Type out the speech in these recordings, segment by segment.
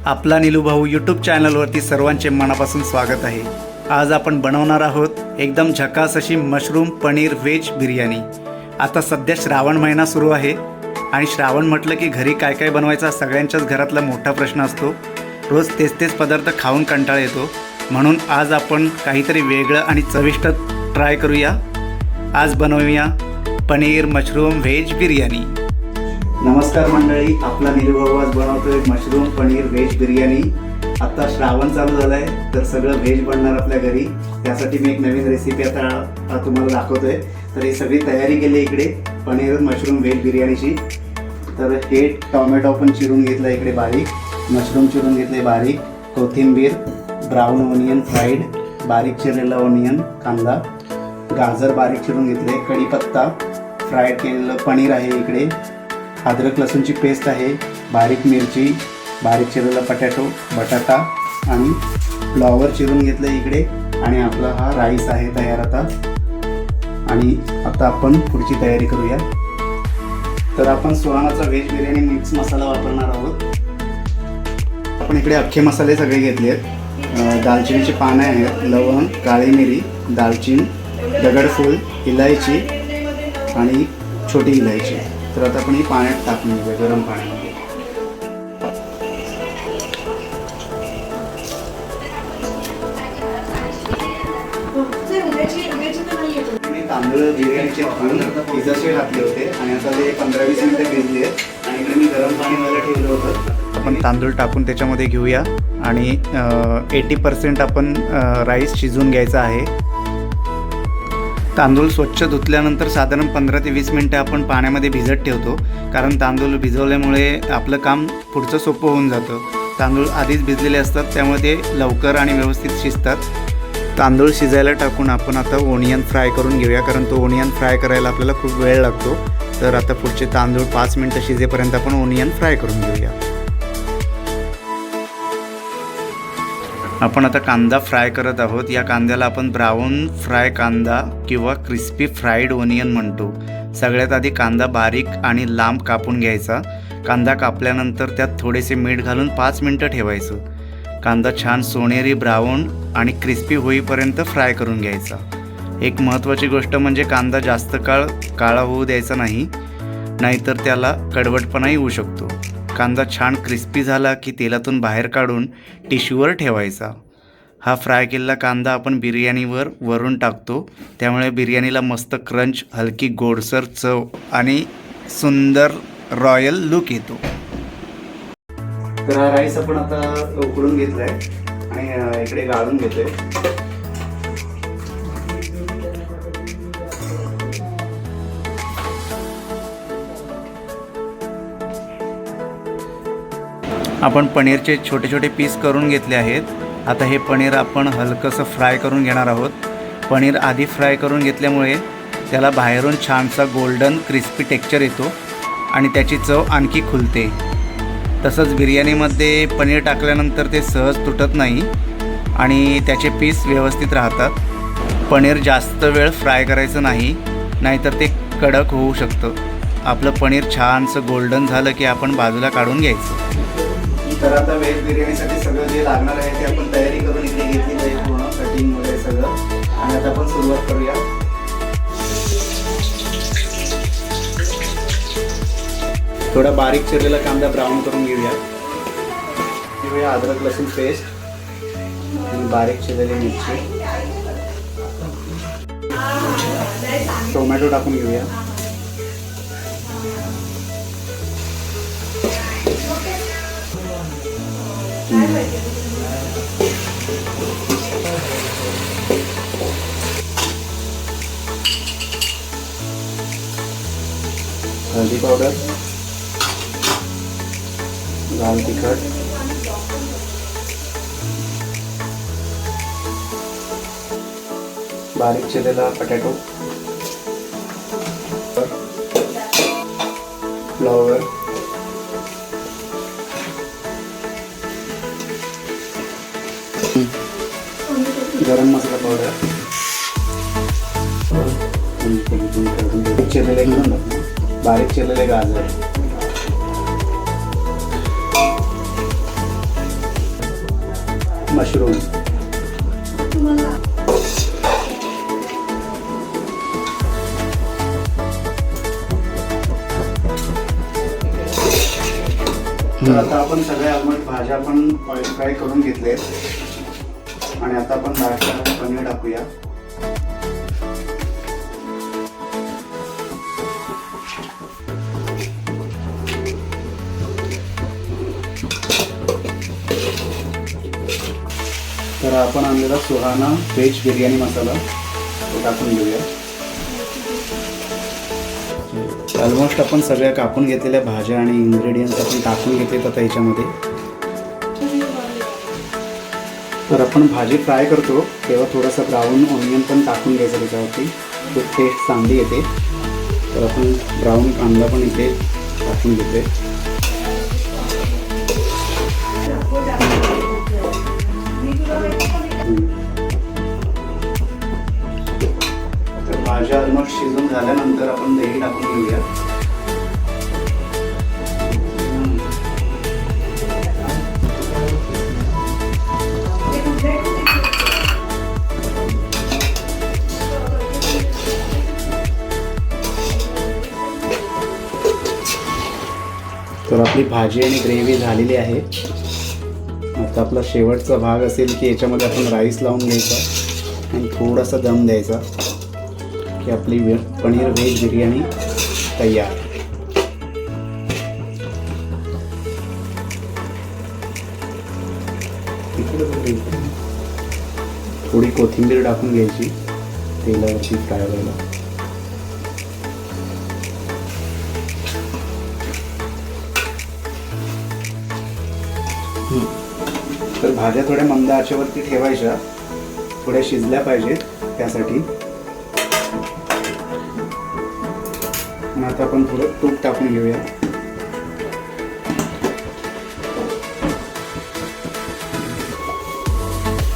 आपला नीलू भाऊ यूट्यूब चॅनलवरती सर्वांचे मनापासून स्वागत आहे। आज आपण बनवणार आहोत एकदम झकास अशी मशरूम पनीर व्हेज बिर्याणी। आता सध्या श्रावण महिना सुरू आहे आणि श्रावण म्हटलं की घरी काय काय बनवायचा सगळ्यांच्याच घरातला मोठा प्रश्न असतो। रोज तेच पदार्थ खाऊन कंटाळा येतो, म्हणून आज आपण काहीतरी वेगळं आणि चविष्ट ट्राय करूया। आज बनवूया पनीर मशरूम व्हेज बिर्याणी। नमस्कार मंडळी, आपला नीलू भाऊ आज बनवतोय मशरूम पनीर व्हेज बिर्याणी। आता श्रावण चालू झालाय तर सगळं व्हेज बनणार आपल्या घरी। त्यासाठी मी एक नवीन रेसिपी आता तुम्हाला दाखवतोय। तर ही सगळी तयारी केली इकडे पनीर मशरूम व्हेज बिर्याणीची। तर हे टोमॅटो पण चिरून घेतला इकडे बारीक, मशरूम चिरून घेतले बारीक, कोथिंबीर, ब्राऊन ओनियन फ्राईड, बारीक चिरलेला ओनियन, कांदा, गाजर बारीक चिरून घेतले, कढीपत्ता, फ्राईड केलेलं पनीर आहे इकडे, अद्रक लसूणची पेस्ट आहे, बारीक मिरची, बारीक चिरलेला बटाटा आणि फ्लॉवर चिरून घेतलं इकडे। आणि आपला हा राईस आहे तयार आता। आणि आता आपण पुढची तयारी करूया। तर आपण सुहानाचा व्हेज बिर्याणी मिक्स मसाला वापरणार आहोत। आपण इकडे अख्खे मसाले सगळे घेतले आहेत। दालचिनीची पाने आहेत, लवंग, काळी मिरी, दालचिनी, दगडफूल, इलायची आणि छोटी इलायची। तर आता आपण ही पाण्यात टाकून घेऊया, गरम पाण्यामध्ये। तांदूळ बिर्याणीचे भिजत घातले होते आणि आता ते 15-20 मिनिटं भिजले आहेत आणि इकडे मी गरम पाणी व्हायला ठेवलं होतं। आपण तांदूळ टाकून त्याच्यामध्ये घेऊया आणि 80% आपण राईस शिजवून घ्यायचा आहे। तांदूळ स्वच्छ धुतल्यानंतर साधारण 15 ते 20 मिनिटं आपण पाण्यामध्ये भिजत ठेवतो, कारण तांदूळ भिजवल्यामुळे आपलं काम पुढचं सोपं होऊन जातं। तांदूळ आधीच भिजलेले असतात, त्यामुळे ते लवकर आणि व्यवस्थित शिजतात। तांदूळ शिजायला टाकून आपण आता ओनियन फ्राय करून घेऊया, कारण तो ओनियन फ्राय करायला आपल्याला खूप वेळ लागतो। तर आता पुढचे तांदूळ 5 मिनिटं शिजेपर्यंत आपण ओनियन फ्राय करून घेऊया। आपण आता कांदा फ्राय करत आहोत। या कांद्याला आपण ब्राऊन फ्राय कांदा किंवा क्रिस्पी फ्राईड ओनियन म्हणतो। सगळ्यात आधी कांदा बारीक आणि लांब कापून घ्यायचा। कांदा कापल्यानंतर त्यात थोडेसे मीठ घालून 5 मिनिटं ठेवायचं। कांदा छान सोनेरी ब्राऊन आणि क्रिस्पी होईपर्यंत फ्राय करून घ्यायचा। एक महत्त्वाची गोष्ट म्हणजे कांदा जास्त काळ काळा होऊ द्यायचा नाही, नाहीतर त्याला कडवटपणा येऊ शकतो। कांदा छान क्रिस्पी झाला की तेलातून बाहेर काढून टिश्यूवर ठेवायचा। हा फ्राय केलेला कांदा आपण बिर्याणीवर वरून टाकतो, त्यामुळे बिर्याणीला मस्त क्रंच, हलकी गोडसर चव आणि सुंदर रॉयल लुक येतो। तर हा राईस आपण आता उकडून घेतलाय आणि इकडे गाळून घेतोय। आपण पनीरचे छोटे छोटे पीस करून घेतले आहेत। आता हे पनीर आपण हलकंसं फ्राय करून घेणार आहोत। पनीर आधी फ्राय करून घेतल्यामुळे त्याला बाहेरून छानसा गोल्डन क्रिस्पी टेक्स्चर येतो आणि त्याची चव आणखी खुलते। तसंच बिर्याणीमध्ये पनीर टाकल्यानंतर ते सहज तुटत नाही आणि त्याचे पीस व्यवस्थित राहतात। पनीर जास्त वेळ फ्राय करायचं नाही, नाहीतर ते कडक होऊ शकतं। आपलं पनीर छानसं गोल्डन झालं की आपण बाजूला काढून घ्यायचं। तर आता व्हेज बिर्याणीसाठी सगळं जे लागणार आहे ते आपण तयारी करून इथे घेतली आहे, पूर्ण कटिंग वगैरे सगळं। आणि आता आपण सुरुवात करूया। थोडा बारीक चिरलेला कांदा ब्राऊन करून घेऊया। अद्रक लसूण पेस्ट आणि बारीक चिरलेली मिरची, टोमॅटो टाकून घेऊया। हळदी पावडर, लाल तिखट, बारीक चिरलेला बटाटो, फ्लॉवर, गरम मसाला पावडर, चिरलेले बारीक चिरलेले गाजर, मशरूम. तर आता आपण सगळ्या ऑलमोस्ट भाज्या पण ऑइल फ्राय करून घेतलेत आणि आता आपण बाहेरचं पनीर टाकूया. तर आपण आणलेला सुहाना व्हेज बिर्याणी मसाला तो टाकून घेऊया. ऑलमोस्ट आपण सगळ्या कापून घेतलेल्या भाज्या आणि इन्ग्रेडियंट्स आपण टाकून घेतलेत आता याच्यामध्ये. तर आपण भाजी फ्राय करतो तेव्हा थोडासा ब्राऊन ऑनियन पण टाकून घ्यायचं त्याच्यावरती, खूप टेस्ट चांगली येते. तर आपण ब्राऊन कांदा पण इथे टाकून घेतोय. तर भाज्या ऑलमोस्ट शिजून झाल्यानंतर आपण दही टाकून घेऊया. तर आपली भाजी आणि ग्रेव्ही झालेली आहे. आता आपला शेवटचा भाग असेल की याच्यामध्ये आपण राईस लावून घ्यायचा आणि थोडासा दम द्यायचा की आपली पनीर व्हेज बिर्याणी तयार. थोडी कोथिंबीर टाकून घ्यायची तेलावरती फ्राय व्हायला. तर भाज्या थोड्या मंद आचेवरती ठेवायच्या, थोड्या शिजल्या पाहिजेत त्यासाठी. आता आपण थोडं तूप टाकून घेऊया.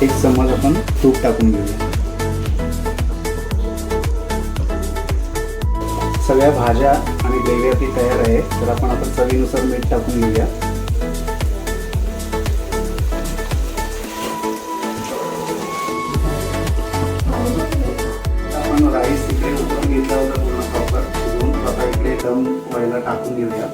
एक चम्मच आपण तूप टाकून घेऊया. सगळ्या भाज्या आणि ग्रेव्ही आपली तयार आहे. तर आपण आता चवीनुसार मीठ टाकून घेऊया. राईस इकडे उतरून घेतला होता पूर्ण प्रॉपर शिजवून. आता इकडे दम व्हायला टाकून घेऊया.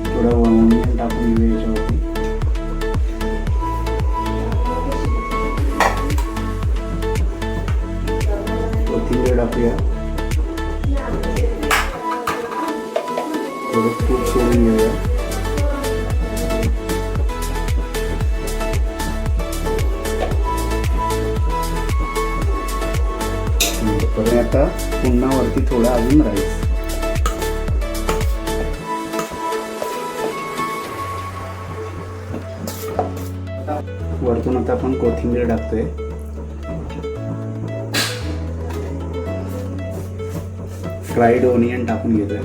थोडं ऑनियन टाकून घेऊया याच्यावरती. कोथिंबीर टाकूया. थोडं तूप सोडून घेऊया. परत आता पुन्हा वरती थोडा अजून राईस. वरतून आता आपण कोथिंबीर टाकतोय. फ्राईड ओनियन टाकून घेतोय.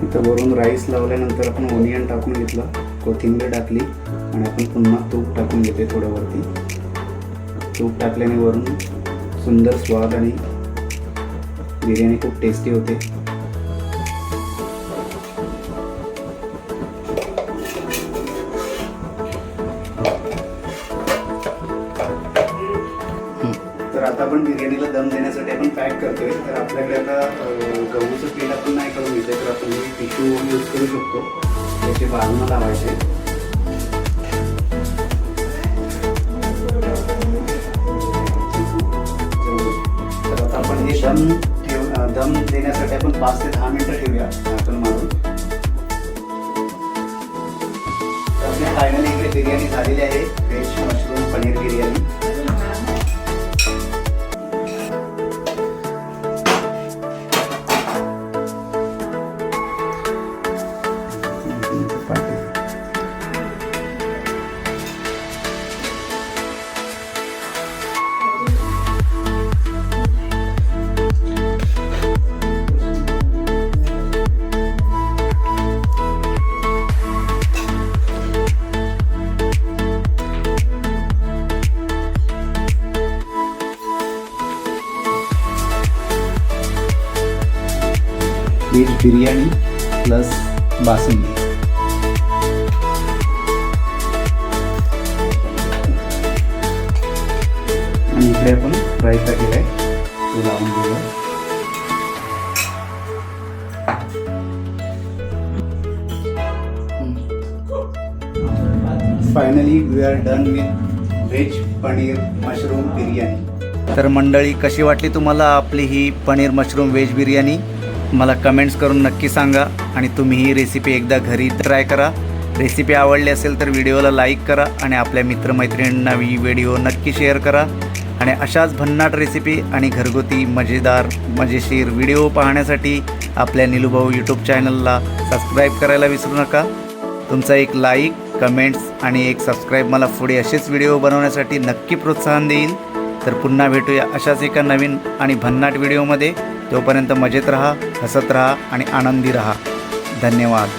इथं वरून राईस लावल्यानंतर आपण ओनियन टाकून घेतलं, कोथिंबीर टाकली आणि आपण पुन्हा तूप टाकून घेते थोडं वरती. तूप टाकल्याने वरून सुंदर स्वाद आणि बिर्याणी खूप टेस्टी होते. तर आता आपण बिर्याणीला दम देण्यासाठी आपण पॅक करतोय. तर आपल्याकडे आता गहूचं पीठ आपण नाही करून घेतोय, तर आपण टिश्यू यूज करू शकतो. त्याचे बाजूला लावायचे. तर आता आपण हे दम देण्यासाठी आपण 5 ते 10 मिनिटं ठेवूया झाकण मारून. तर आपली फायनली इकडे बिर्याणी झालेली आहे, veg mushroom paneer biryani. Veg biryani plus basundi. आणि इकडे आपण रायता केलाय तो लावून घेऊया. Finally we are done with veg paneer mushroom biryani. तर मंडळी, कशी वाटली तुम्हाला आपली ही पनीर मशरूम व्हेज बिर्याणी? मला कमेंट्स करून नक्की सांगा. आणि तुम्ही ही रेसिपी एकदा घरी ट्राय करा. रेसिपी आवडली असेल तर व्हिडिओला लाईक करा आणि आपल्या मित्रमैत्रिणींना ही व्हिडिओ नक्की शेअर करा. आणि अशाच भन्नाट रेसिपी आणि घरगुती मजेदार मजेशीर व्हिडिओ पाहण्यासाठी आपल्या नीलूभाऊ यूट्यूब चॅनलला सबस्क्राईब करायला विसरू नका. तुमचा एक लाईक, कमेंट्स आणि एक सबस्क्राईब मला पुढे असेच व्हिडिओ बनवण्यासाठी नक्की प्रोत्साहन देईल. तर पुन्हा भेटूया अशाच एका नवीन आणि भन्नाट व्हिडिओमध्ये. तोपर्यंत मजेत राहा, हसत राहा आणि आनंदी राहा. धन्यवाद.